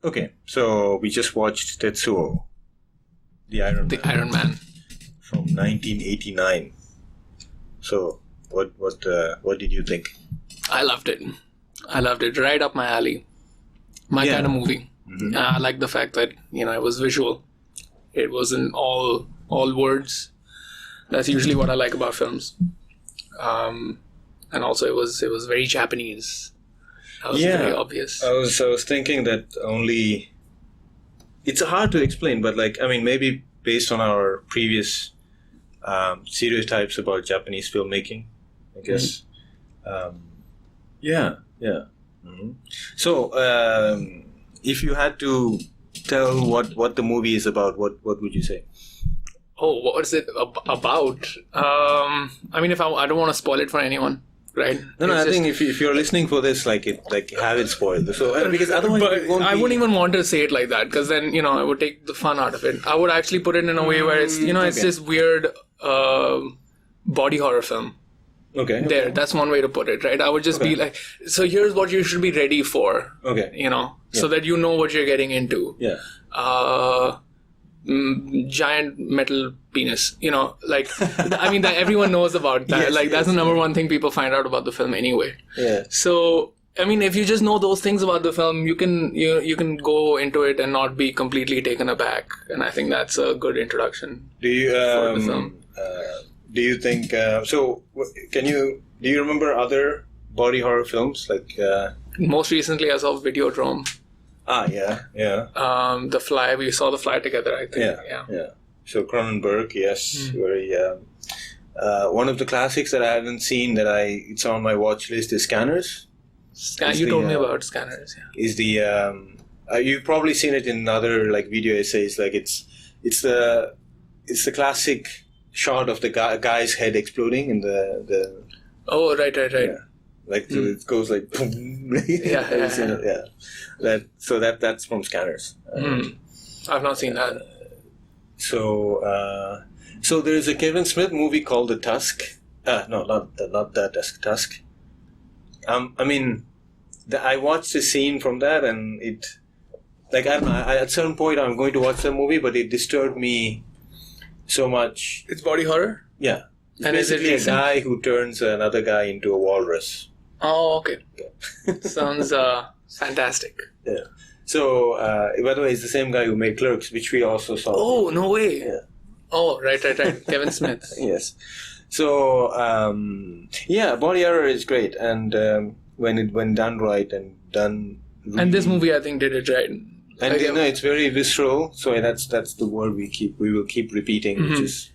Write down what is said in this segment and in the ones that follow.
Okay, so we just watched TETSUO the Iron Man. The Iron Man. From 1989. So, what did you think? I loved it. Right up my alley. My kind of movie. Mm-hmm. I like the fact that it was visual. It wasn't all words. That's usually what I like about films. And also it was very Japanese. That was very obvious. I was thinking that only it's hard to explain, but maybe based on our previous stereotypes about Japanese filmmaking, I guess. Mm-hmm. Mm-hmm. So, if you had to tell what the movie is about, what would you say? Oh, what is it about? I don't want to spoil it for anyone, right? No. I think if you're listening for this, have it spoiled. So because otherwise, I wouldn't even want to say it like that, because then I would take the fun out of it. I would actually put it in a way where it's it's this weird body horror film. Okay. That's one way to put it, right? I would just be like, so here's what you should be ready for. Okay. So that you know what you're getting into. Yeah. Giant metal penis. That everyone knows about that. Yes, that's the number one thing people find out about the film anyway. Yeah. So, if you just know those things about the film, you can go into it and not be completely taken aback. And I think that's a good introduction for the film. Do you think so? Do you remember other body horror films Most recently, I saw Videodrome. Yeah. The Fly. We saw The Fly together, I think. Yeah. So Cronenberg, yes, very. One of the classics that I haven't seen it's on my watch list is Scanners. You told me about Scanners. Yeah. Is the you've probably seen it in other video essays. It's the classic shot of the guy's head exploding in the. Oh, right. Yeah. So it goes boom. Yeah. That's from Scanners. I've not seen that. So there is a Kevin Smith movie called The Tusk. No, not the Tusk. I watched a scene from that, and it, I don't know. At a certain point, I'm going to watch the movie, but it disturbed me so much. It's body horror. Yeah. It's and basically is it a guy who turns another guy into a walrus. Oh, okay. Sounds fantastic. Yeah. So, by the way, it's the same guy who made Clerks, which we also saw. Oh, no way. Yeah. Oh, right. Kevin Smith. Yes. So, body horror is great, and when done right and done. Really, and this movie, I think, did it right. And it's very visceral. So that's the word we will keep repeating, mm-hmm. which is.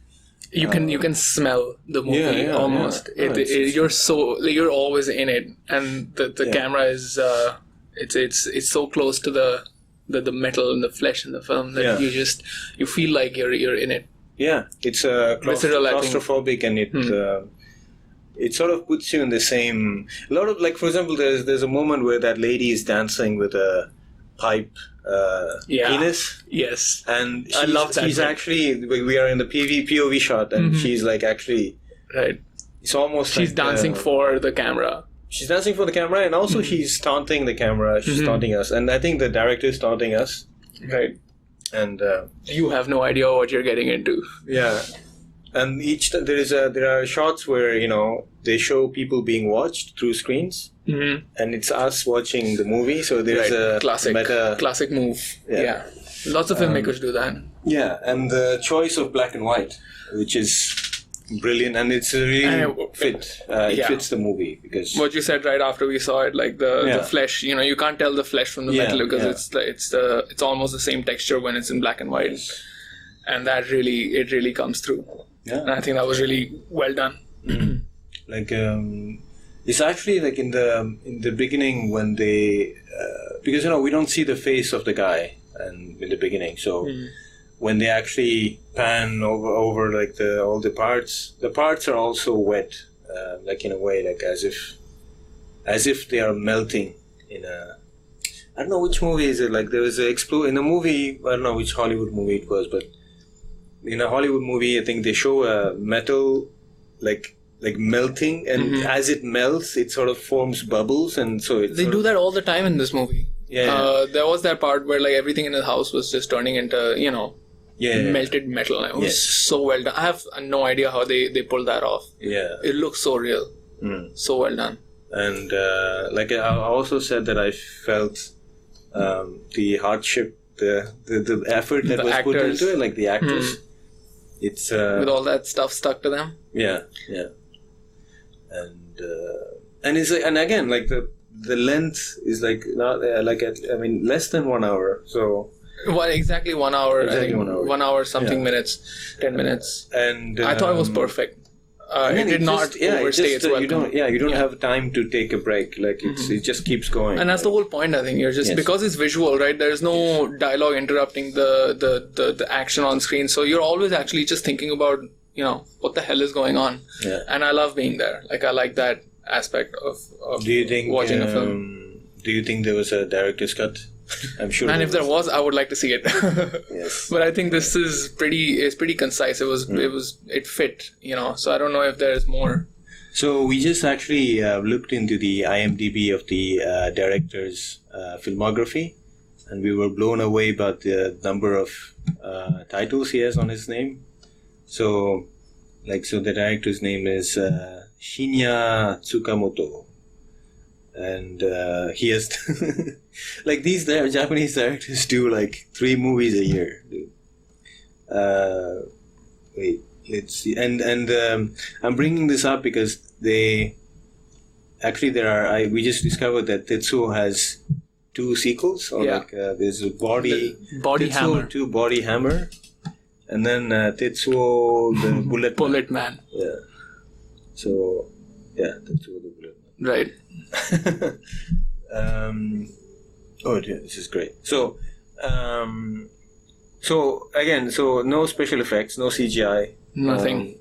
You can smell the movie almost. You're always in it, and the camera is it's so close to the metal and the flesh in the film that you feel like you're in it. Yeah, it's claustrophobic, and it sort of puts you in the same. A lot of for example, there's a moment where that lady is dancing with a pipe. Penis. Yes. And I love that. She's actually, we are in the POV shot, and mm-hmm. she's actually. Right. It's almost she's dancing for the camera. She's dancing for the camera, and also mm-hmm. she's taunting the camera. She's mm-hmm. taunting us. And I think the director is taunting us. Right. And. You have no idea what you're getting into. Yeah. And there are shots where, they show people being watched through screens. Mm-hmm. And it's us watching the movie, so there's a classic move. Yeah. Lots of filmmakers do that. Yeah, and the choice of black and white, which is brilliant, and it's really fits the movie because what you said right after we saw it, the flesh. You can't tell the flesh from the metal because it's almost the same texture when it's in black and white, and that really comes through. Yeah, and I think that was really well done. It's actually in the beginning when they because we don't see the face of the guy and in the beginning, so when they actually pan over all the parts are also wet, in a way as if they are melting in a. I don't know which movie is it. There was in a movie. I don't know which Hollywood movie it was, but in a Hollywood movie, I think they show a metal melting, and as it melts, it sort of forms bubbles, and so they do that all the time in this movie. There was that part where like everything in the house was just turning into, melted metal. And it was so well done. I have no idea how they pulled that off. Yeah. It looks so real. So well done. And like I also said that I felt the hardship, the effort that was put into it, like the actors. It's with all that stuff stuck to them. Yeah. And it's like, and again, like the length is like not less than 1 hour. So exactly 1 hour. Exactly I think 1 hour. 1 hour something minutes, 10 minutes. And I thought it was perfect. It did not overstay its welcome. You don't have time to take a break. Like it just keeps going. And that's the whole point. I think you're just because it's visual, right? There's no dialogue interrupting the action on screen, so you're always actually just thinking about what the hell is going on. Yeah. And I love being there. Like I like that aspect of watching a film. Do you think there was a director's cut? I'm sure. And if there was, I would like to see it. Yes. But I think this is pretty concise. It fit, So I don't know if there's more. So we just actually looked into the IMDb of the director's filmography, and we were blown away by the number of titles he has on his name. So the director's name is Shinya Tsukamoto. And he has like these Japanese directors do like 3 movies a year, dude. Wait, let's see. And I'm bringing this up because we just discovered that Tetsuo has 2 sequels. Or there's a Body Tetsuo Hammer. 2 Body Hammer, and then Tetsuo the Bullet Man. Yeah. So Tetsuo the Bullet Man. Right. This is great. So no special effects, no CGI, nothing.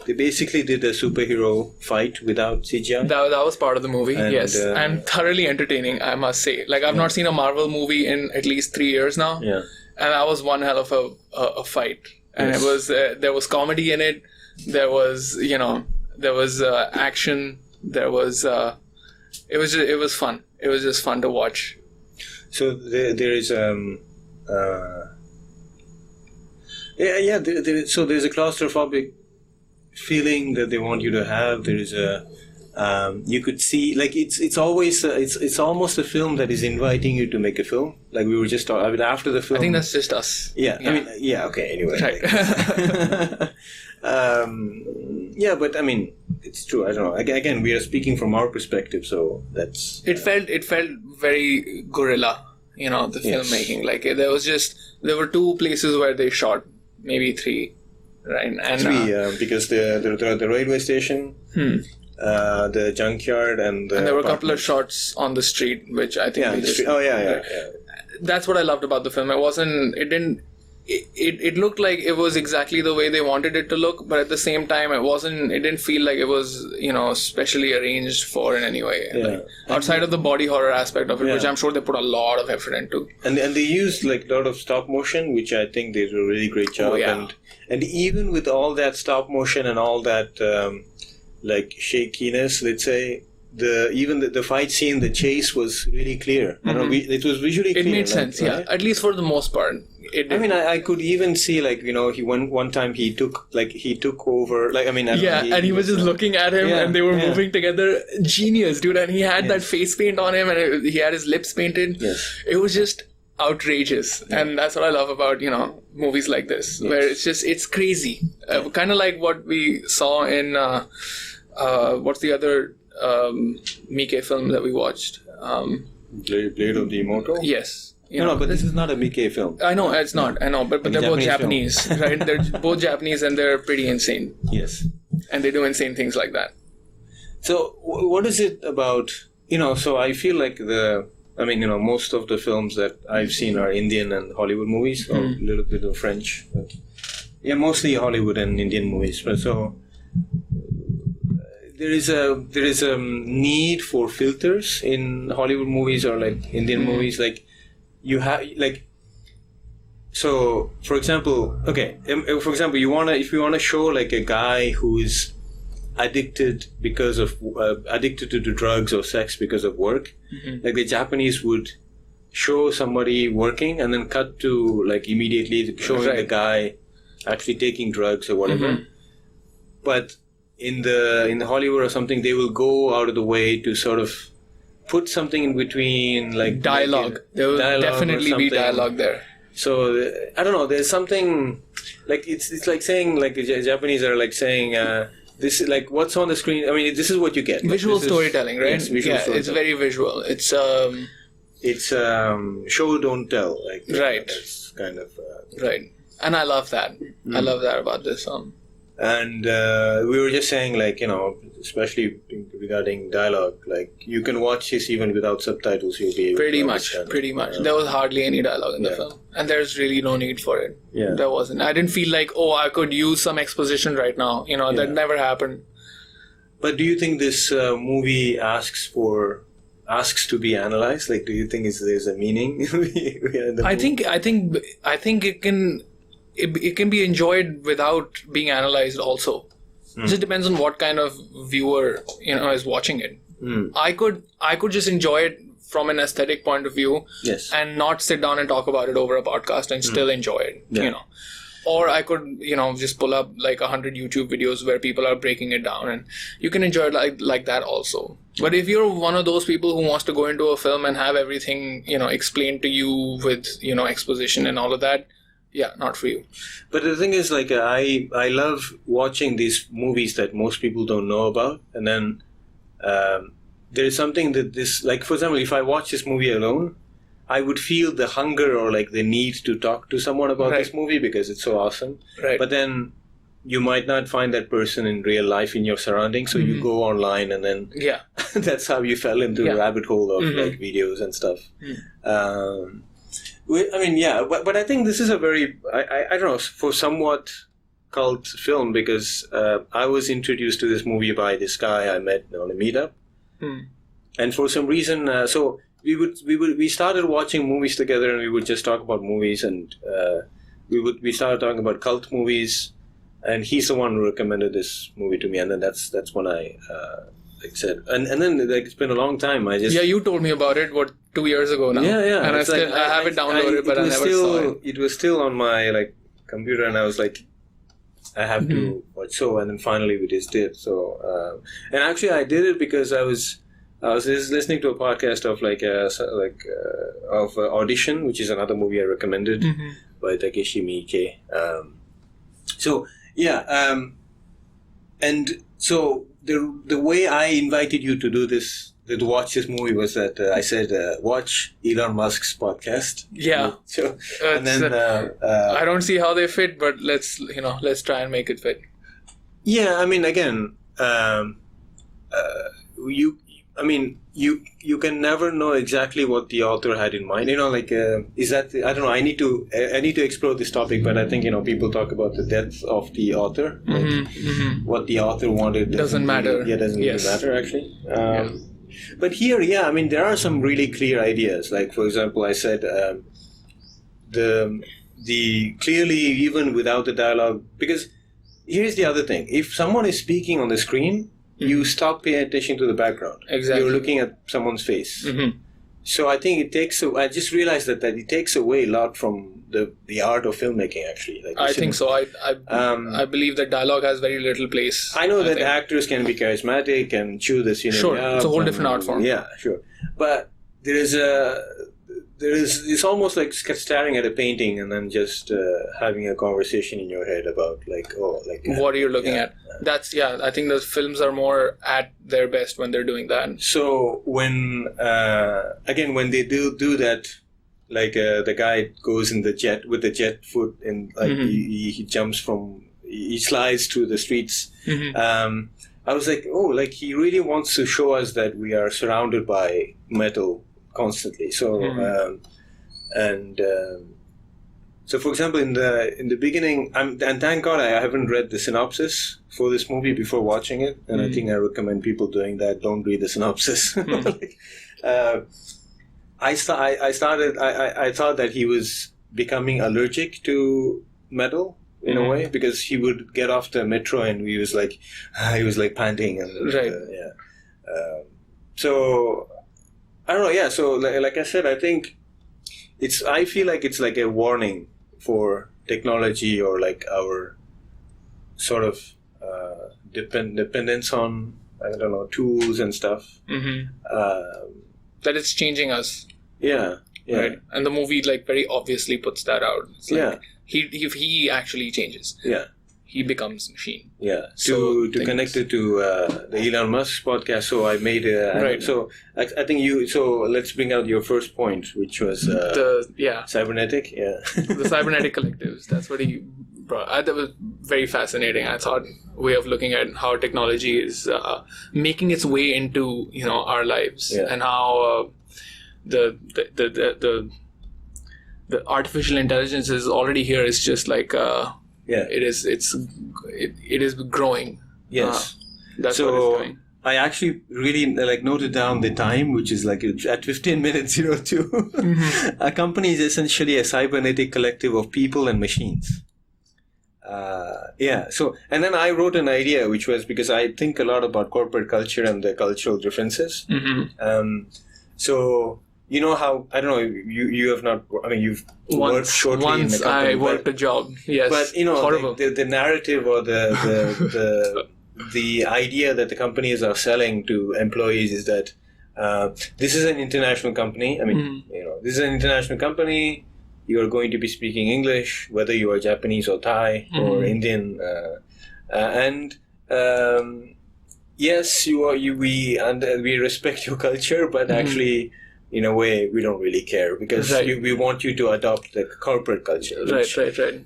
They basically did a superhero fight without CGI. That was part of the movie, yes, and thoroughly entertaining, I must say. Like I've not seen a Marvel movie in at least 3 years now. Yeah, and that was one hell of a fight, and it was there was comedy in it. There was action. There was. It was fun. It was just fun to watch. So there is so there's a claustrophobic feeling that they want you to have. There is a you could see like it's always it's almost a film that is inviting you to make a film. Like we were just talking after the film. I think that's just us. Yeah. I mean, okay. Anyway. Right. But I mean, it's true. I don't know. Again, we are speaking from our perspective, so that's. It felt very guerrilla, the filmmaking. Like there were 2 places where they shot, maybe 3, right? And 3 because the railway station, the junkyard, and there were a couple of shots on the street, which I think. That's what I loved about the film. It looked like it was exactly the way they wanted it to look, but at the same time it didn't feel like it was specially arranged for in any way. Like, outside of the body horror aspect of it, which I'm sure they put a lot of effort into. And they used like a lot of stop motion, which I think they did a really great job. And even with all that stop motion and all that like shakiness, let's say, the fight scene, the chase was really clear. I don't know, it was visually clear. It made sense, right? At least for the most part. I mean, I could even see like he one time he took over like and he was just looking at him and they were moving together. Genius, dude! And he had that face paint on him and he had his lips painted. Yes. It was just outrageous, and that's what I love about movies like this, where it's crazy, kind of like what we saw in what's the other Miike film that we watched? Blade of the Immortal. Yes. No, but this is not a Miike film. I know it's not. I know, but they're both Japanese, right? They're both Japanese and they're pretty insane. Yes. And they do insane things like that. So, what is it about? So I feel like most of the films that I've seen are Indian and Hollywood movies, or a little bit of French. But mostly Hollywood and Indian movies. But so there is a need for filters in Hollywood movies or like Indian movies, like. You have like, so for example, if you wanna show like a guy who is addicted because of addicted to drugs or sex because of work, like the Japanese would show somebody working and then cut to like immediately showing the guy actually taking drugs or whatever. But in the Hollywood or something, they will go out of the way to sort of put something in between, like dialogue. There will definitely be dialogue there. So I don't know. There's something like it's like saying like the Japanese are like saying this is like what's on the screen. I mean, this is what you get. Visual storytelling, right? Yes, visual storytelling. It's very visual. It's show don't tell. Like right. That's kind of right. And I love that. I love that about this film. And we were just saying, like, you know, especially regarding dialogue, like you can watch this even without subtitles. You'll be able pretty to much. understand. There was hardly any dialogue in the film, and there's really no need for it. Yeah, there wasn't. I didn't feel like, oh, I could use some exposition right now. You know, that never happened. But do you think this movie asks to be analyzed? Like, do you think there's a meaning? I think it can. It can be enjoyed without being analyzed also. It just depends on what kind of viewer, you know, is watching it. I could just enjoy it from an aesthetic point of view, and not sit down and talk about it over a podcast and still enjoy it, you know. Or I could, you know, just pull up like 100 YouTube videos where people are breaking it down, and you can enjoy it like that also. But if you're one of those people who wants to go into a film and have everything, you know, explained to you with, you know, exposition and all of that, yeah, not for you. But the thing is, like, I love watching these movies that most people don't know about, and then there is something that this, like, for example, if I watch this movie alone, I would feel the hunger or like the need to talk to someone about this movie because it's so awesome. Right. But then you might not find that person in real life in your surroundings, so you go online, and then that's how you fell into the rabbit hole of like videos and stuff. I mean, but I think this is a very, I don't know, for somewhat cult film, because I was introduced to this movie by this guy I met on a meetup, and for some reason, so we started watching movies together, and we would just talk about movies, and we started talking about cult movies, and he's the one who recommended this movie to me, and then that's when I like said, and then like it's been a long time. You told me about it 2 years ago now. Yeah. And I have it downloaded, but I never saw it. It was still on my like computer, and I was like, I have to watch. So, and then finally we just did. So, and actually I did it because I was just listening to a podcast of of Audition, which is another movie I recommended by Takeshi Miike. And so the way I invited you to do this, to watch this movie, was that I said, watch Elon Musk's podcast. Yeah. So, and then I don't see how they fit, but let's try and make it fit. Yeah, I mean, again, you can never know exactly what the author had in mind. You know, like is that, I don't know. I need to explore this topic, but I think, you know, people talk about the depth of the author, what the author wanted doesn't matter. Doesn't really matter actually. But here, I mean, there are some really clear ideas. Like, for example, I said the clearly, even without the dialogue, because here's the other thing: if someone is speaking on the screen, you stop paying attention to the background. Exactly. You're looking at someone's face. So I think I just realized that it takes away a lot from the art of filmmaking, actually. Like, I think so. I believe that dialogue has very little place. I know that actors can be charismatic and chew the scenery. Sure, it's a whole different art form. Yeah, sure. But it's almost like staring at a painting and then just having a conversation in your head about what are you looking at. That's I think the films are more at their best when they're doing that. So when they do that, like the guy goes in the jet with the jet foot, and like he slides through the streets. I was like, oh, like he really wants to show us that we are surrounded by metal constantly. So so for example, in the beginning, and thank God I haven't read the synopsis for this movie before watching it, and I think I recommend people doing that. Don't read the synopsis. I thought that he was becoming allergic to metal in a way, because he would get off the metro and he was like panting and so I don't know. So like I said, I think I feel like it's like a warning for technology, or like our sort of dependence on, I don't know, tools and stuff. That it's changing us. Yeah. Right? And the movie like very obviously puts that out. It's like if he actually changes. Yeah. He becomes machine. Yeah. To connect it to the Elon Musk podcast, so I made Right. So I think so let's bring out your first point, which was cybernetic. Yeah. The cybernetic collectives. That's what he brought. That was very fascinating. I thought way of looking at how technology is making its way into our lives, and how the artificial intelligence is already here. It's just like it is growing. Yes. That's what it's doing. I actually really noted down the time, which is like at 15 minutes 02. A company is essentially a cybernetic collective of people and machines. So, and then I wrote an idea, which was because I think a lot about corporate culture and the cultural differences. So, you know how, I don't know, you have not, I mean, you've worked shortly in the company. I worked a job, yes. But, horrible. The narrative or the idea that the companies are selling to employees is that this is an international company. I mean, this is an international company. You are going to be speaking English, whether you are Japanese or Thai or Indian. Yes, we respect your culture, but actually, in a way, we don't really care, because we want you to adopt the corporate culture.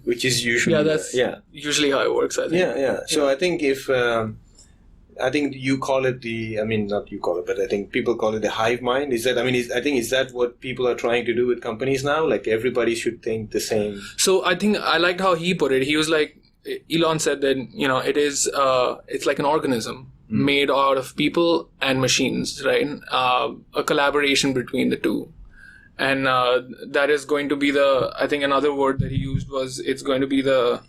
Which is usually... that's usually how it works, I think. So I think I think you call it not you call it, but I think people call it the hive mind. Is that what people are trying to do with companies now? Like everybody should think the same. So I think I liked how he put it. He was like, Elon said that, it's like an organism made out of people and machines, right? A collaboration between the two. And that is going to be I think another word that he used was, it's going to be the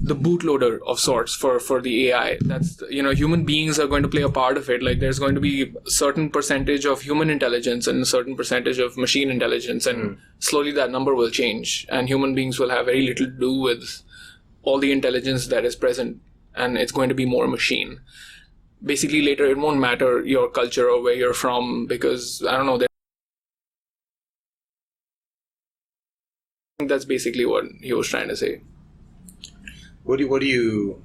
bootloader of sorts for the AI. That's, human beings are going to play a part of it. Like there's going to be a certain percentage of human intelligence and a certain percentage of machine intelligence, and slowly that number will change, and human beings will have very little to do with all the intelligence that is present, and it's going to be more machine. Basically later it won't matter your culture or where you're from, because I don't know, I think that's basically what he was trying to say. What are your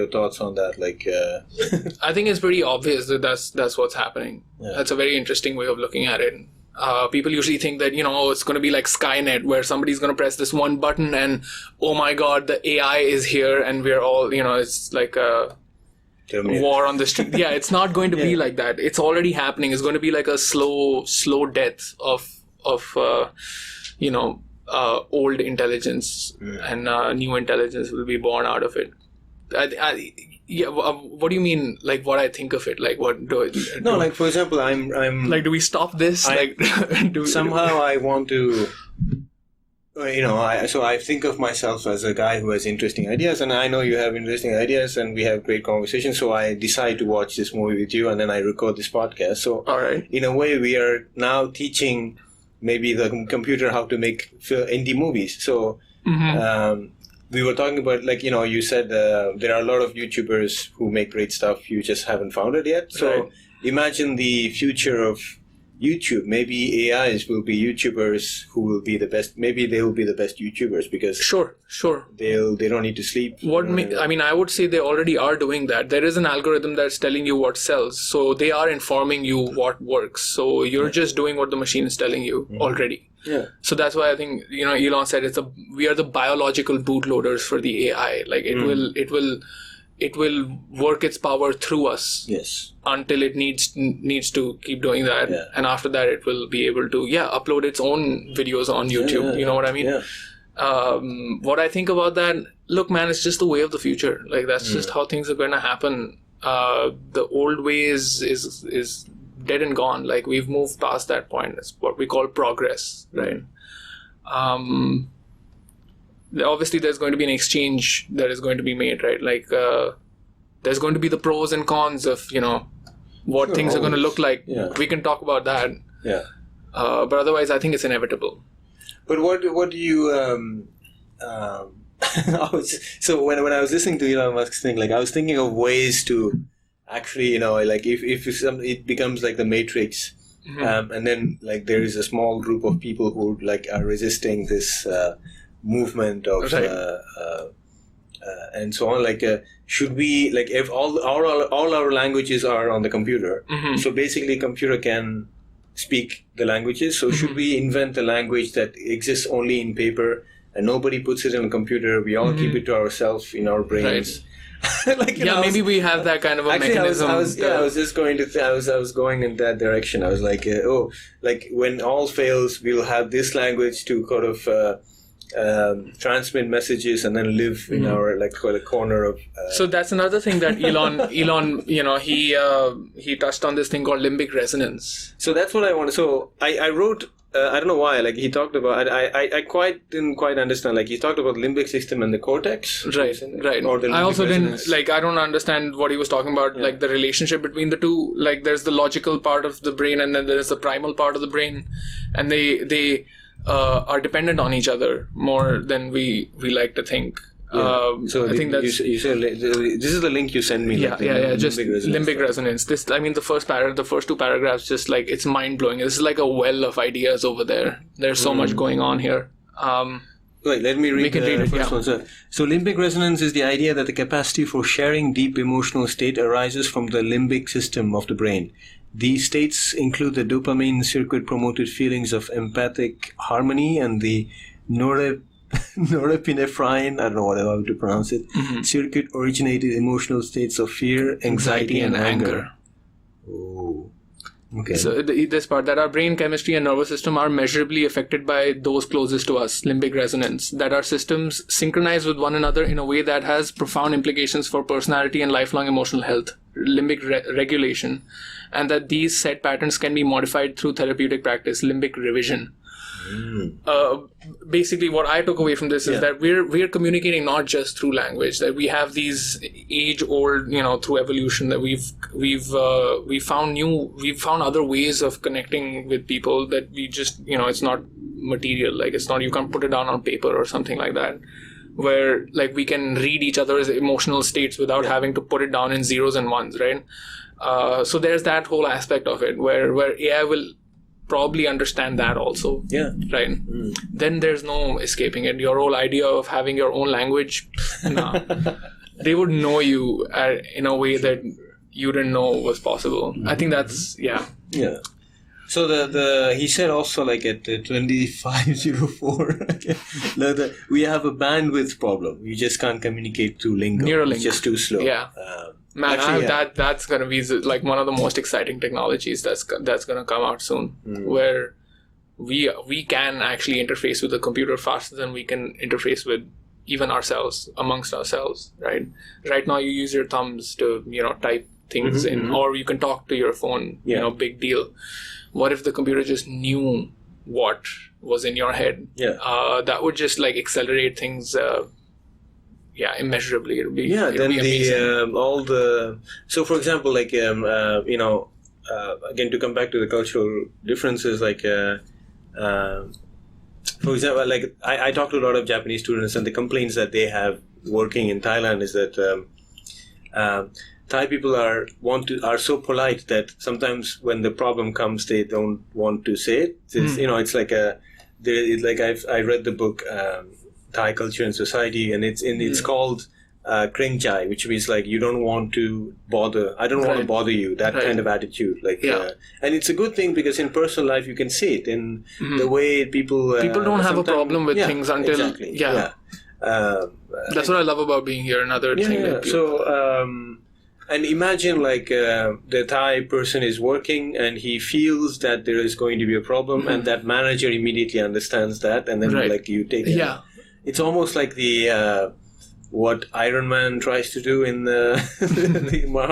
thoughts on that? I think it's pretty obvious that that's what's happening. That's a very interesting way of looking at it. People usually think that, it's going to be like Skynet, where somebody's going to press this one button and, oh my God, the AI is here and we're all, it's like a war on the street. Yeah, it's not going to be like that. It's already happening. It's going to be like a slow death of old intelligence, and new intelligence will be born out of it. What do you mean? Like what I think of it? Like what do I? No, like for example, I'm like, do we stop this? Somehow I want to. So I think of myself as a guy who has interesting ideas, and I know you have interesting ideas, and we have great conversations. So I decide to watch this movie with you, and then I record this podcast. So all right. In a way, we are now teaching maybe the computer how to make indie movies. So we were talking about, you said there are a lot of YouTubers who make great stuff. You just haven't found it yet. So imagine the future of YouTube. Maybe AIs will be YouTubers who will be the best. Maybe they will be the best YouTubers because sure they don't need to sleep. I would say they already are doing that. There is an algorithm that's telling you what sells, so they are informing you what works. So you're just doing what the machine is telling you already. Yeah. So that's why I think Elon said we are the biological bootloaders for the AI. Like it will work its power through us. Yes. Until it needs to keep doing that, and after that it will be able to upload its own videos on YouTube. You know what I mean? Yeah. What I think about that, look, man, it's just the way of the future. Like that's just how things are going to happen. The old way is dead and gone. Like we've moved past that point. It's what we call progress, right? Obviously there's going to be an exchange that is going to be made, right? Like there's going to be the pros and cons of what things are going to look like. Yeah. We can talk about that. Yeah. But otherwise, I think it's inevitable. But what do you so when I was listening to Elon Musk's thing, like I was thinking of ways to actually, like if it becomes like the Matrix, and then like there is a small group of people who like are resisting this movement of and so on. Like, should we, like, if all our languages are on the computer, so basically computer can speak the languages. So should we invent a language that exists only in paper and nobody puts it in a computer? We all keep it to ourselves in our brains. Like, maybe we have that kind of a mechanism. I was just going to. I was going in that direction. I was like, like when all fails, we'll have this language to kind of transmit messages and then live in our like corner of. So that's another thing that Elon, he touched on this thing called limbic resonance. So that's what I wanted. So I wrote. I don't know why. Like he talked about. I didn't quite understand. Like he talked about limbic system and the cortex. Right. Or the I also resonance. didn't like. I don't understand what he was talking about. Yeah. Like the relationship between the two. Like there's the logical part of the brain, and then there's the primal part of the brain, and they are dependent on each other more than we like to think. So I think that's you said this is the link you sent me. Just limbic resonance. This, I mean, the first two paragraphs, just like it's mind blowing. This is like a well of ideas over there. There's so much going on here. Wait, let me read the first one. So limbic resonance is the idea that the capacity for sharing deep emotional state arises from the limbic system of the brain. These states include the dopamine circuit-promoted feelings of empathic harmony and the norepinephrine, I don't know how to pronounce it, circuit-originated emotional states of fear, anxiety, and anger. Oh, okay. So this part, that our brain chemistry and nervous system are measurably affected by those closest to us, limbic resonance, that our systems synchronize with one another in a way that has profound implications for personality and lifelong emotional health, limbic regulation, and that these set patterns can be modified through therapeutic practice, limbic revision. Basically, what I took away from this is that we're communicating not just through language. That we have these age-old, through evolution, that we've found other ways of connecting with people that we just, it's not material. Like it's not, you can't put it down on paper or something like that. Where like we can read each other's emotional states without having to put it down in zeros and ones, right? So there's that whole aspect of it where AI will probably understand that also. Yeah. Right? Then there's no escaping it. Your whole idea of having your own language, nah. They would know you in a way that you didn't know was possible. I think that's, Yeah. So the he said also like at 2504, we have a bandwidth problem. You just can't communicate through lingo. Neuralink. It's just too slow. Yeah. That's gonna be like one of the most exciting technologies that's gonna come out soon, where we can actually interface with the computer faster than we can interface with even ourselves, amongst ourselves. Right now you use your thumbs to type things in, or you can talk to your phone. Big deal. What if the computer just knew what was in your head? That would just like accelerate things. Immeasurably. It'll be amazing. So for example, like again, to come back to the cultural differences, like for example, like I talk to a lot of Japanese students, and the complaints that they have working in Thailand is that Thai people are so polite that sometimes when the problem comes, they don't want to say it. It's like I read the book Thai Culture and Society, and it's called Kringchai, which means like you don't want to bother. I don't want to bother you. That kind of attitude, and it's a good thing because in personal life you can see it in the way people don't have a problem with things until exactly. That's what I love about being here. Another thing. That so. And imagine like the Thai person is working and he feels that there is going to be a problem, and that manager immediately understands that, and then like you take it. Yeah. It's almost like the what Iron Man tries to do in the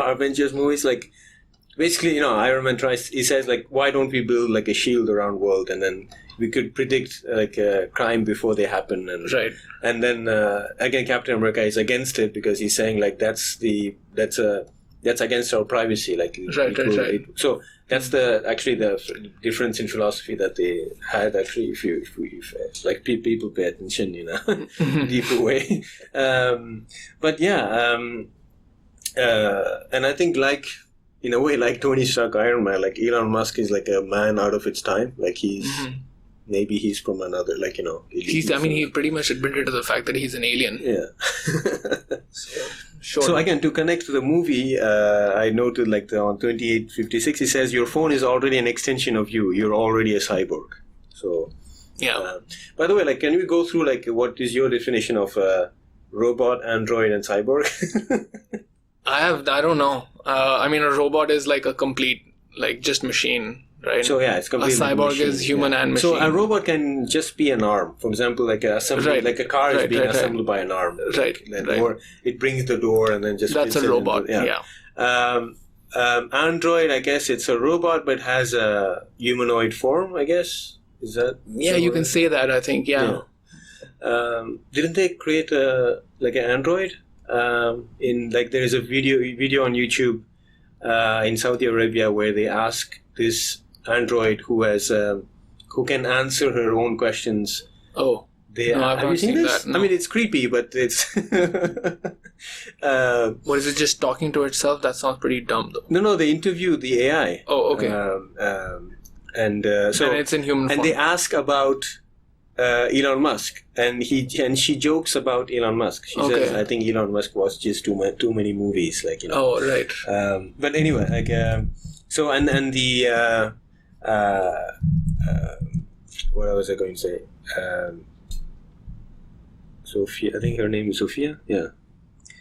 Avengers movies. Like basically, Iron Man he says like, why don't we build like a shield around world, and then we could predict like crime before they happen, and then again Captain America is against it because he's saying like that's against our privacy, like right. So That's actually the difference in philosophy that they had. Actually, if like people pay attention, deeper way. But yeah, and I think in a way, like Tony Stark, Iron Man, like Elon Musk is like a man out of its time. Like maybe he's from another, he pretty much admitted to the fact that he's an alien. Yeah. So again, to connect to the movie, I noted on 2856, it says your phone is already an extension of you. You're already a cyborg. So, yeah. By the way, can we go through what is your definition of robot, android, and cyborg? I don't know. A robot is like a complete, just machine. Right. So yeah, it's completely. A cyborg is human and machine. So a robot can just be an arm. For example, like a car is being assembled by an arm. Right. Or it brings the door and then just. That's a robot. Yeah. Android, I guess it's a robot, but has a humanoid form. I guess is that. Yeah, you can say that. I think. Yeah. Didn't they create an android? There is a video on YouTube in Saudi Arabia where they ask this android who can answer her own questions. Oh, have you seen this? No. I mean, it's creepy, but it's. What is it? Just talking to itself? That sounds pretty dumb, though. No. They interview the AI. Oh, okay. And it's in human form. And they ask about Elon Musk, and she jokes about Elon Musk. She says, "I think Elon Musk watched just too many movies." Oh, right. But anyway, so and the what was I going to say? Sophia, I think her name is Sophia. Yeah.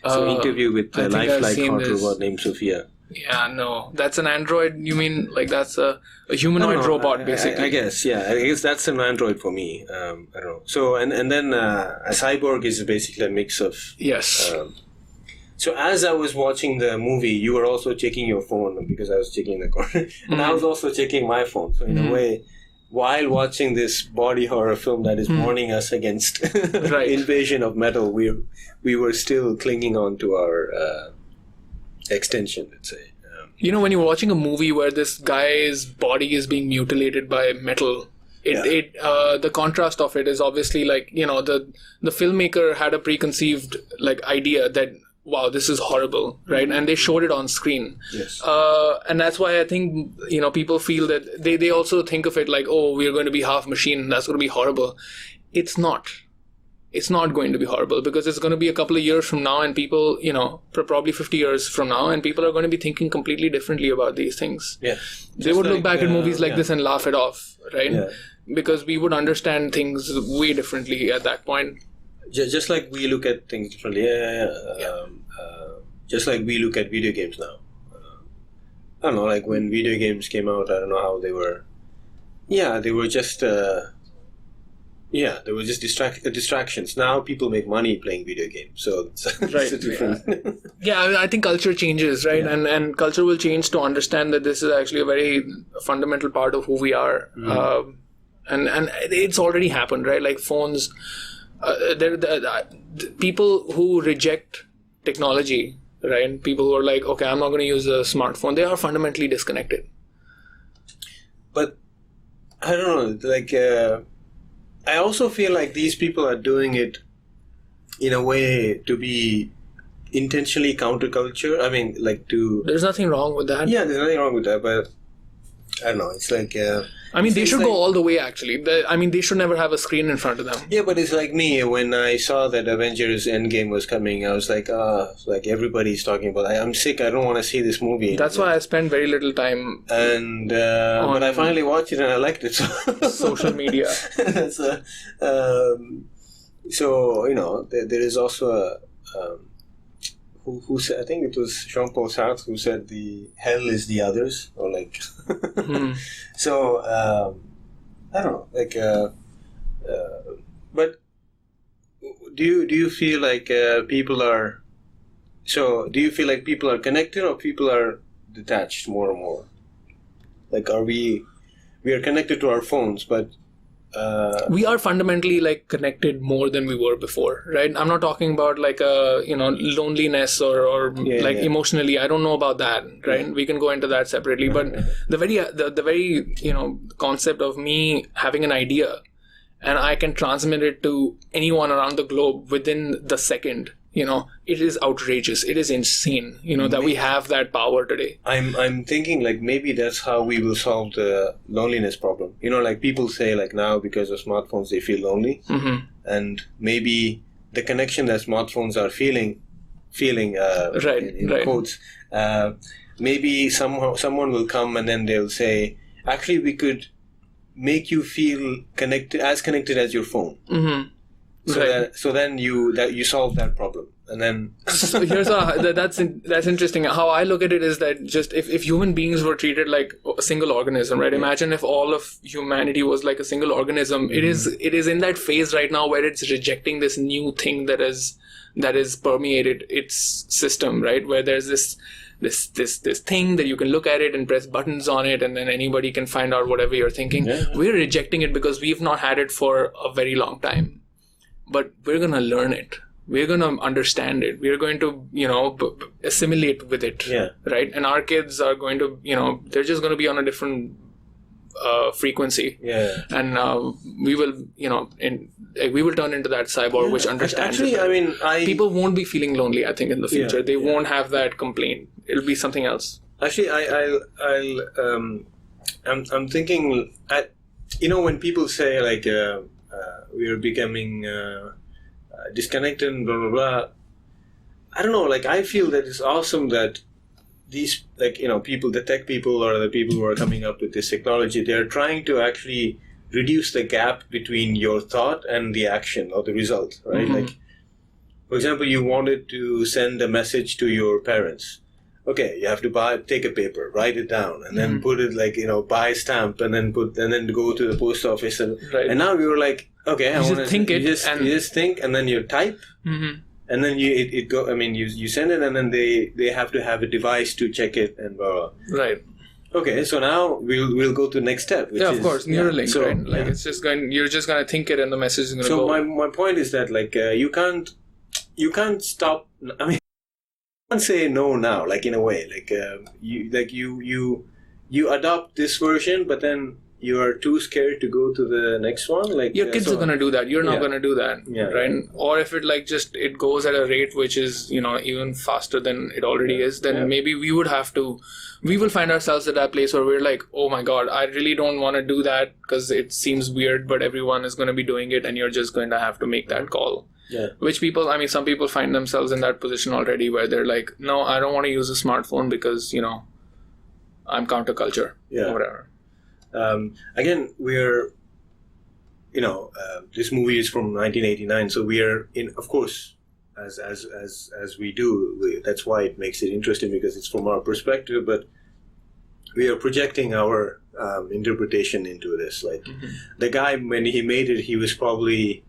So interview with a lifelike hot robot named Sophia. Yeah, no, that's an android. You mean that's a humanoid robot, basically? I guess, yeah. I guess that's an android for me. I don't know. So and then a cyborg is basically a mix of. Yes. So as I was watching the movie, you were also checking your phone because I was checking the corner, and I was also checking my phone. So in a way, while watching this body horror film that is warning us against invasion of metal, we were still clinging on to our extension, let's say. When you're watching a movie where this guy's body is being mutilated by metal, the contrast of it is obviously the filmmaker had a preconceived idea that, wow, this is horrible, right? And they showed it on screen. Yes. And that's why I think, people feel that they also think of it we're going to be half machine, that's going to be horrible. It's not. It's not going to be horrible because it's going to be a couple of years from now and people, probably 50 years from now, and people are going to be thinking completely differently about these things. Yeah. They would look back at movies like this and laugh it off, right? Yeah. Because we would understand things way differently at that point. Just like we look at things differently. Just like we look at video games now. I don't know, when video games came out, I don't know how they were. Yeah, they were just... they were just distractions. Now people make money playing video games, so it's a different. I think culture changes, right? Yeah. And culture will change to understand that this is actually a very fundamental part of who we are. And it's already happened, right? Phones. People who reject technology, right? People who are okay, I'm not going to use a smartphone. They are fundamentally disconnected. But I don't know, I also feel like these people are doing it in a way to be intentionally counterculture. I mean, to... There's nothing wrong with that. Yeah, there's nothing wrong with that, but I don't know. It's they should go all the way, actually. They should never have a screen in front of them. Yeah, but it's like me. When I saw that Avengers Endgame was coming, I was everybody's talking about it. I'm sick. I don't want to see this movie. That's why I spent very little time and but I finally watched it and I liked it. So. Social media. There is also a... Who said, I think it was Jean-Paul Sartre who said the hell is the others, or So I don't know, but do you feel like people are? So do you feel like people are connected or people are detached more and more? Are we are connected to our phones, but we are fundamentally like connected more than we were before, right? I'm not talking about like loneliness or emotionally. I don't know about that, right? We can go into that separately. But the very concept of me having an idea and I can transmit it to anyone around the globe within the second. It is outrageous. It is insane, that we have that power today. I'm thinking like maybe that's how we will solve the loneliness problem. Like people say like now because of smartphones they feel lonely, and maybe the connection that smartphones are feeling in quotes. Maybe someone will come and then they'll say, actually we could make you feel connected as your phone. So then you solve that problem, and then so here's that's interesting. How I look at it is that just if human beings were treated like a single organism, right? Imagine if all of humanity was like a single organism. It is in that phase right now where it's rejecting this new thing that is permeated its system, right? Where there's this thing that you can look at it and press buttons on it and then anybody can find out whatever you're thinking. We're rejecting it because we've not had it for a very long time. But we're going to learn it. We're going to understand it. We're going to, assimilate with it. Right? And our kids are going to, they're just going to be on a different frequency. And we will, we will turn into that cyborg which understands it. People won't be feeling lonely, I think, in the future. They won't have that complaint. It'll be something else. Actually, I'm thinking, when people say like, we are becoming disconnected and blah blah blah. I don't know. Like I feel that it's awesome that these people, the tech people or the people who are coming up with this technology, they are trying to actually reduce the gap between your thought and the action or the result. Right? Like, for example, you wanted to send a message to your parents. Okay, you have to take a paper, write it down, and then put it buy a stamp, and then go to the post office, and now we were like, okay, you just think, and then you type, and then you send it, and then they have to have a device to check it and blah blah. Right. Okay, so now we'll go to the next step. Which of course, Neuralink, right? Like it's just you're just going to think it, and the message is going to go. So my point is that like you can't stop. I mean. Can't say no now, like in a way, like you adopt this version, but then you are too scared to go to the next one. Like your kids are gonna do that. You're not gonna do that, right? Or if it it goes at a rate which is even faster than it already is, then maybe we will find ourselves at that place where we're like, oh my god, I really don't want to do that because it seems weird, but everyone is going to be doing it, and you're just going to have to make that call. Which some people find themselves in that position already where they're like, no, I don't want to use a smartphone because, I'm counterculture or whatever. Again, we're, this movie is from 1989, so we are of course, as we do, that's why it makes it interesting because it's from our perspective, but we are projecting our interpretation into this. Like the guy, when he made it, he was probably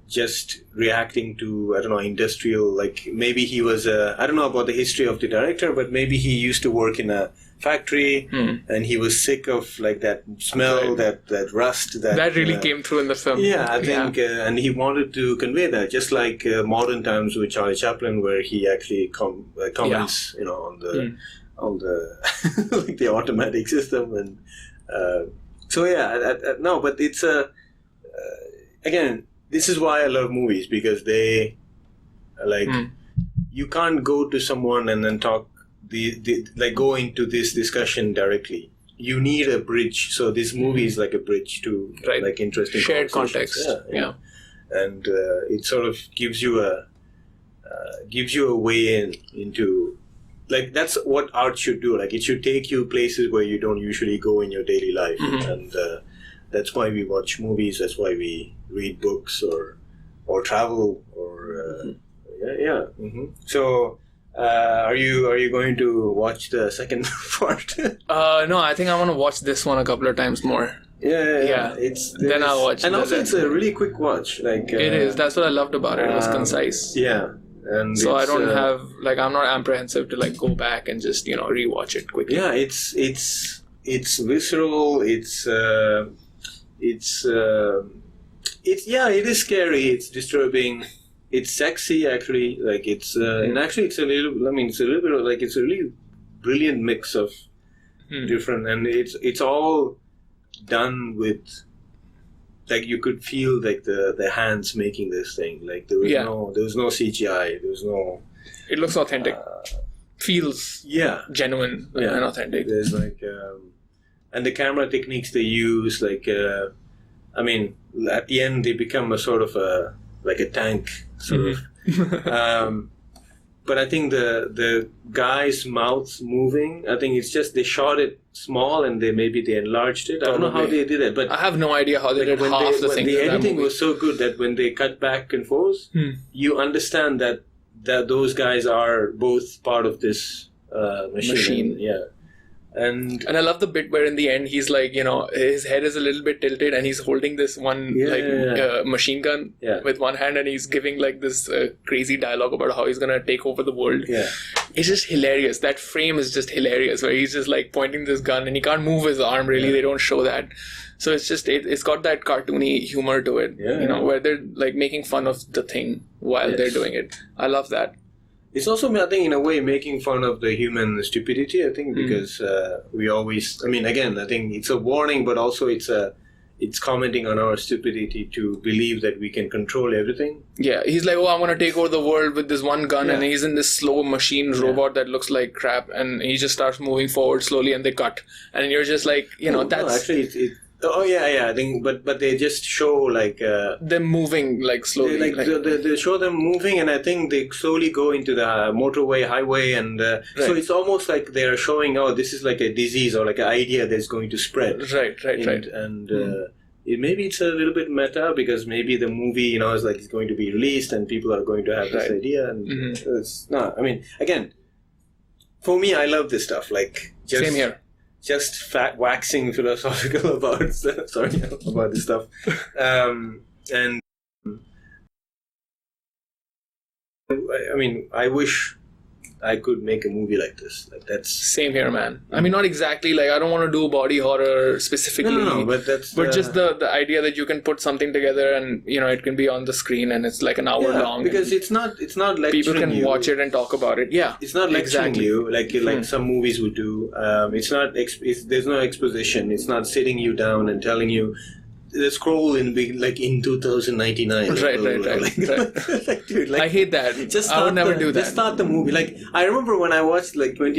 just reacting to, I don't know, industrial, like maybe he was I don't know about the history of the director, but maybe he used to work in a factory and he was sick of like that smell, that rust. That really came through in the film. I think, and he wanted to convey that, just like Modern Times with Charlie Chaplin, where he actually comments, on the like the automatic system, and no, but it's again. This is why I love movies, because they you can't go to someone and then talk go into this discussion directly. You need a bridge. So this movie is like a bridge to like interesting shared context. And it sort of gives you a way into like that's what art should do. Like it should take you places where you don't usually go in your daily life, and that's why we watch movies. That's why we read books or travel or So, are you going to watch the second part? No, I think I want to watch this one a couple of times more. Yeah. Then I'll watch. And also, it's a really quick watch. Like it is. That's what I loved about it. It was concise. Yeah. And so I don't have I'm not apprehensive to go back and just rewatch it quickly. Yeah, it's visceral. It's it is scary. It's disturbing. It's sexy, actually. Like and actually, it's a little. I mean, it's a little bit of like it's a really brilliant mix of different, and it's all done with. Like you could feel like the hands making this thing. Like there was no CGI. There was no. It looks authentic. Feels genuine and authentic. There's like, and the camera techniques they use, like, I mean, at the end they become a sort of a tank sort of. But I think the guy's mouth's moving. I think it's just they shot it small and they enlarged it. I don't know how they did it, but I have no idea how they did half the thing. The editing was so good that when they cut back and forth, you understand that those guys are both part of this machine. Yeah. And I love the bit where in the end he's like, his head is a little bit tilted and he's holding this one machine gun with one hand and he's giving like this crazy dialogue about how he's gonna take over the world. Yeah, it's just hilarious. That frame is just hilarious where he's just like pointing this gun and he can't move his arm really. They don't show that, so it's just it's got that cartoony humor to it. Where they're like making fun of the thing while they're doing it. I love that. It's also, I think, in a way, making fun of the human stupidity, I think, because we always... I mean, again, I think it's a warning, but also it's commenting on our stupidity to believe that we can control everything. Yeah, he's like, I'm going to take over the world with this one gun, and he's in this slow machine robot that looks like crap, and he just starts moving forward slowly, and they cut. And you're just like, that's... No, actually, I think, but they just show like them moving like slowly. They show them moving, and I think they slowly go into the motorway, highway, and so it's almost like they are showing, this is like a disease or like an idea that's going to spread. Right. And maybe it's a little bit meta because maybe the movie, is like it's going to be released and people are going to have this idea, and it's not. I mean, again, for me, I love this stuff. Like same here. Just waxing philosophical about this stuff, and I mean, I wish I could make a movie like this. Like that's same here, man. I mean, not exactly like I don't want to do body horror specifically. No, but just the idea that you can put something together and it can be on the screen and it's like an hour long. Because it's not lecturing people can watch it and talk about it. Yeah, it's not lecturing you like some movies would do. It's not. There's no exposition. It's not sitting you down and telling you. The scroll in 2099. Right. Like, dude, like, I hate that. I would never do that. Just start the movie. Like I remember when I watched like Blade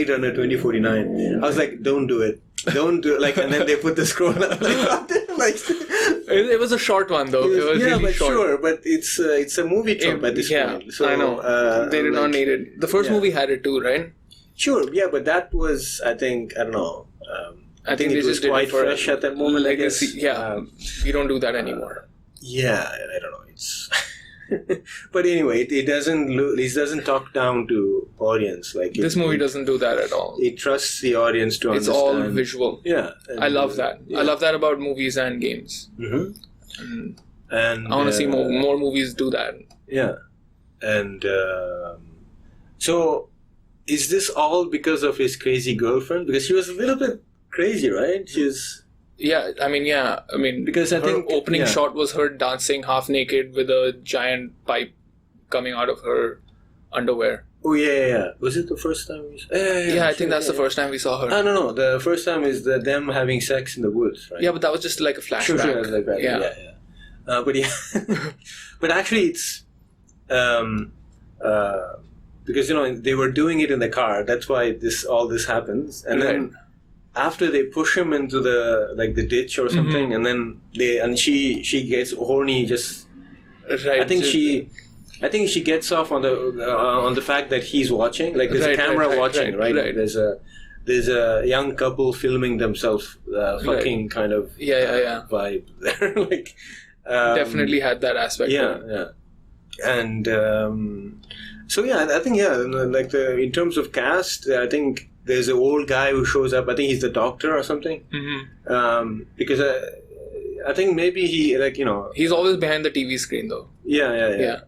Runner 2049. I was like, don't do it. Like, and then they put the scroll up. Like, it was a short one though. It was really short. Sure, but it's a movie trope at this point. So I know they did not need it. The first movie had it too, right? Sure, yeah, but that was I don't know. I think it was quite fresh at that moment. Legacy, we don't do that anymore. I don't know. It's but anyway, it doesn't talk down to audience like this movie doesn't do that at all. It trusts the audience to understand. It's all visual. Yeah, I love that. I love that about movies and games. Mm-hmm. And I want to see more movies do that. Yeah, and so is this all because of his crazy girlfriend? Because she was a little bit crazy, right? She's I mean because I think opening shot was her dancing half naked with a giant pipe coming out of her underwear. Oh yeah. Was it the first time we saw her? I think that's the first time we saw her. No. The first time is them having sex in the woods, right? Yeah, but that was just like a flashback. Sure, like that. Yeah. But but actually it's because they were doing it in the car. That's why all this happens, and then after they push him into the ditch or something, and then she gets horny. Just I think she gets off on the fact that he's watching. Like there's a camera watching, right? There's a young couple filming themselves fucking kind of vibe there. Like definitely had that aspect. Yeah. And so I think like in terms of cast, I think there's an old guy who shows up. I think he's the doctor or something. Because I think maybe he he's always behind the TV screen though. Yeah.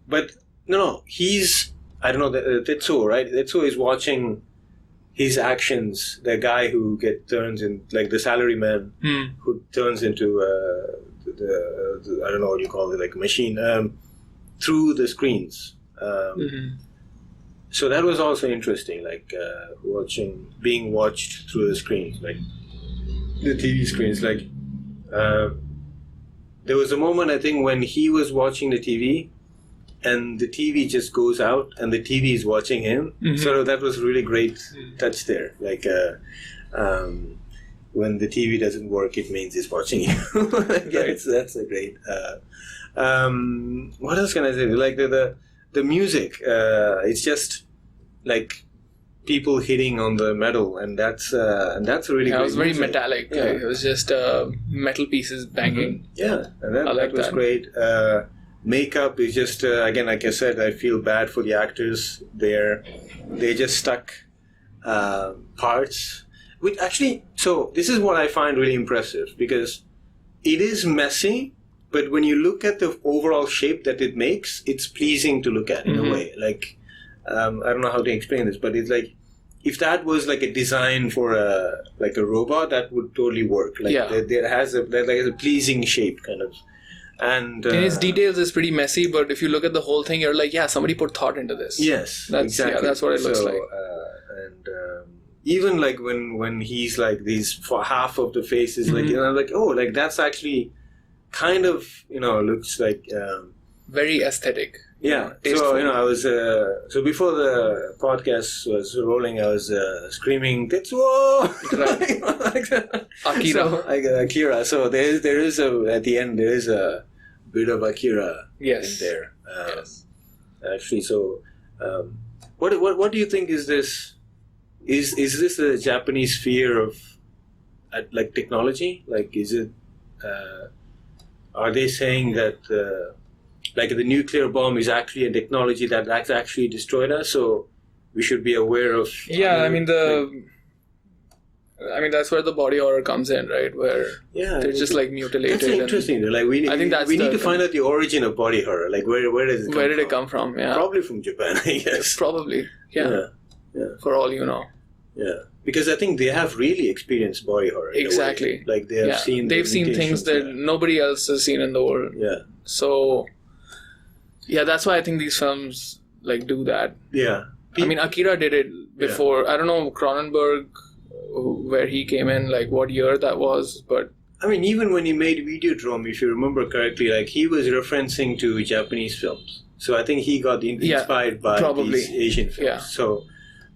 But no, he's I don't know. Tetsuo, right? Tetsuo is watching his actions, the guy who turns in, like the salaryman who turns into the I don't know what you call it, like a machine, through the screens. So that was also interesting, like being watched through the screens, like the TV screens. Like there was a moment, I think, when he was watching the TV and the TV just goes out and the TV is watching him. So that was really great touch there. Like when the TV doesn't work, it means it's watching you. That's a great. What else can I say? Like the music, it's just like people hitting on the metal, and that's really. Yeah, great it was very music. metallic. Yeah. Like, it was just metal pieces banging. Yeah, and that like was that. great. Makeup is just again, like I said, I feel bad for the actors. They just stuck parts. Which actually, so this is what I find really impressive, because it is messy, but when you look at the overall shape that it makes, it's pleasing to look at in a way. Like I don't know how to explain this, but it's like if that was like a design for a robot, that would totally work. Like there has a pleasing shape kind of. And in its details is pretty messy, but if you look at the whole thing, you're like, yeah, somebody put thought into this. Yes, exactly. Yeah, that's what it looks like. And even like when he's like for half of the face is like, like, oh, like that's actually kind of, looks like very aesthetic. Yeah. Tasteful. So I was so before the podcast was rolling, I was screaming TETSUO Akira. So, Akira. So there is at the end there is a bit of Akira in there. Yes. Actually, so what do you think is this? Is this a Japanese fear of like technology? Like, is it? Are they saying that like the nuclear bomb is actually a technology that's actually destroyed us? So we should be aware of. Yeah, I mean that's where the body horror comes in, right? Where they're just like mutilated. That's interesting. Like we need to find out the origin of body horror. Like where does it come Where did it come from? Yeah, probably from Japan, I guess. Probably. Yeah. For all you know. Yeah, because I think they have really experienced body horror. Exactly. Like they have seen. They've seen things that nobody else has seen in the world. Yeah. So, yeah, that's why I think these films like do that. Yeah. I mean, Akira did it before. Yeah. I don't know Cronenberg, where he came in, like what year that was, but. I mean, even when he made Videodrome, if you remember correctly, like he was referencing to Japanese films. So I think he got inspired by these Asian films. Yeah. So.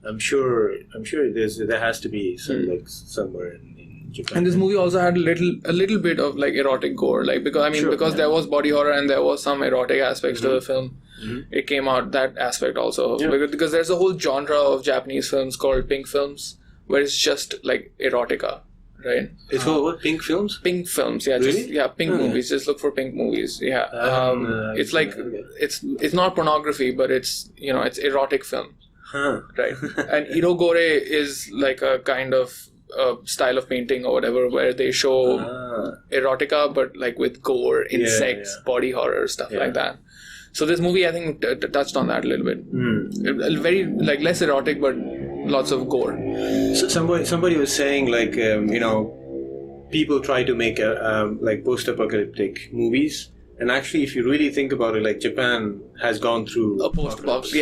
I'm sure there has to be some like somewhere in Japan. And this movie also had a little bit of like erotic gore, like because there was body horror and there was some erotic aspects to the film. It came out that aspect also because there's a whole genre of Japanese films called pink films where it's just like erotica, right? It's called what? Pink films? Pink films, yeah. Really? Pink movies. Just look for pink movies. Yeah. It's like it's not pornography, but it's it's erotic film. Right. And irogore is like a kind of style of painting or whatever where they show erotica but like with gore, insects, body horror, stuff like that. So this movie I think touched on that a little bit. Very like less erotic but lots of gore. So somebody was saying like people try to make like post-apocalyptic movies. And actually, if you really think about it, like Japan has gone through a post-apocalypse.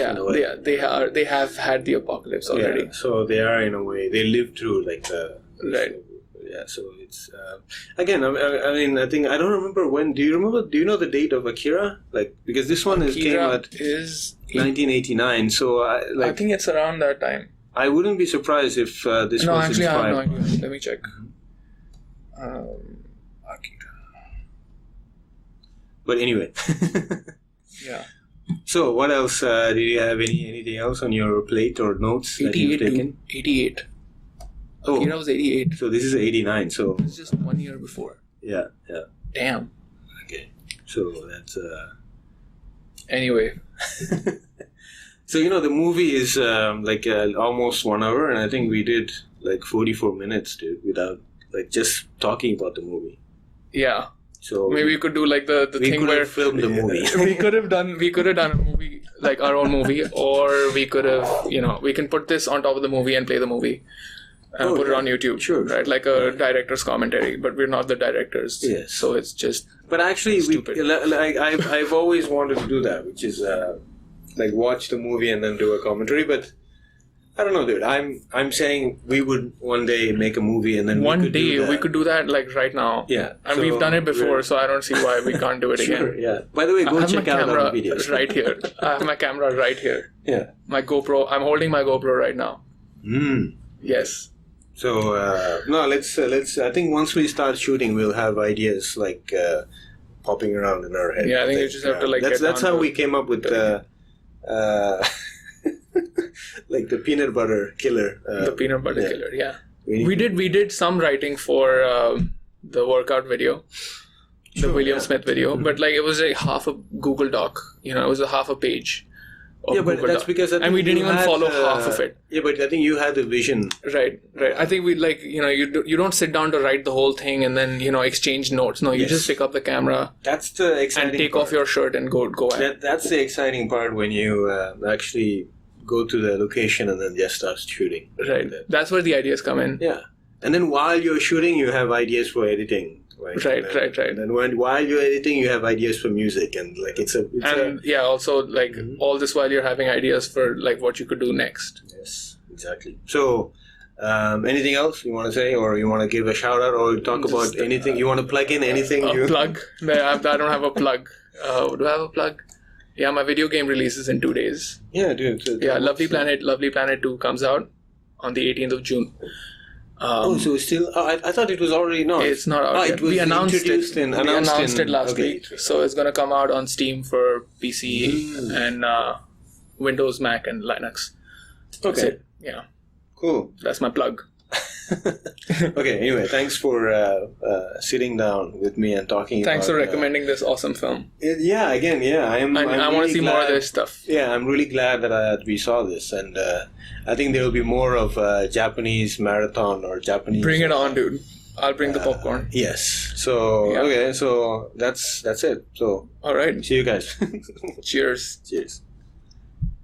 They have had the apocalypse already. Yeah, so they are in a way they lived through like the right. So it's again. I mean, I think I don't remember when. Do you know the date of Akira? Like because this one came out is 1989. So I think it's around that time. I wouldn't be surprised if this was actually, inspired. I have no idea. Let me check. But anyway. Yeah. So what else? Did you have anything else on your plate or notes that you've taken? 88. Akira was 88. So this is 89. So it's just 1 year before. Yeah. Damn. Okay. So that's. Anyway. So the movie is like almost 1 hour, and I think we did like 44 minutes, dude, without like just talking about the movie. Yeah. So maybe we could do like the thing where filmed the movie. we could have done a movie like our own movie, or we could have, we can put this on top of the movie and play the movie and put it on YouTube. Sure. Right? Like a director's commentary, but we're not the directors. Yes. So it's just But actually, stupid. I've always wanted to do that, which is like watch the movie and then do a commentary. But I don't know, dude. I'm saying we would one day make a movie and then one day we could do that like right now. Yeah. And we've done it before, so I don't see why we can't do it Sure, again. yeah. By the way, go I have check my out camera our videos. right here. I have my camera right here. Yeah. My GoPro. I'm holding my GoPro right now. Yes. So no, let's. I think once we start shooting, we'll have ideas like popping around in our head. Yeah, I think you just have to like. That's how we came up with like the peanut butter killer. The peanut butter killer. Yeah. We did some writing for the workout video, the William Smith video, but like it was like half a Google Doc. It was a half a page. Yeah, but that's because I think we didn't you even had, follow half of it. Yeah, but I think you had the vision. Right. I think we like you don't sit down to write the whole thing and then exchange notes. No, you just pick up the camera. That's the exciting and take part. off your shirt and go at. That's the exciting part when you actually go to the location and then just start shooting. Right. That's where the ideas come in. Yeah, and then while you're shooting, you have ideas for editing. Right. Right. And while you're editing, you have ideas for music, and like also like all this while you're having ideas for like what you could do next. Yes, exactly. So, anything else you want to say, or you want to give a shout out, or talk about anything you want to plug in? Anything? Plug? No, I don't have a plug. Do I have a plug? Yeah, my video game releases in 2 days. Yeah, dude. Lovely Planet 2 comes out on the 18th of June. So it's still. I thought it was already not. It's not out yet. We announced it. We announced it last week. So it's gonna come out on Steam for PC and Windows, Mac, and Linux. That's it. Yeah. Cool. That's my plug. Okay. Anyway, thanks for sitting down with me and talking. Thanks for recommending this awesome film. I want to see more of this stuff. Yeah, I'm really glad that we saw this, and I think there will be more of Japanese marathon or Japanese. Bring it on, dude. I'll bring the popcorn. Yes. So okay. So that's it. So all right. See you guys. Cheers. Cheers.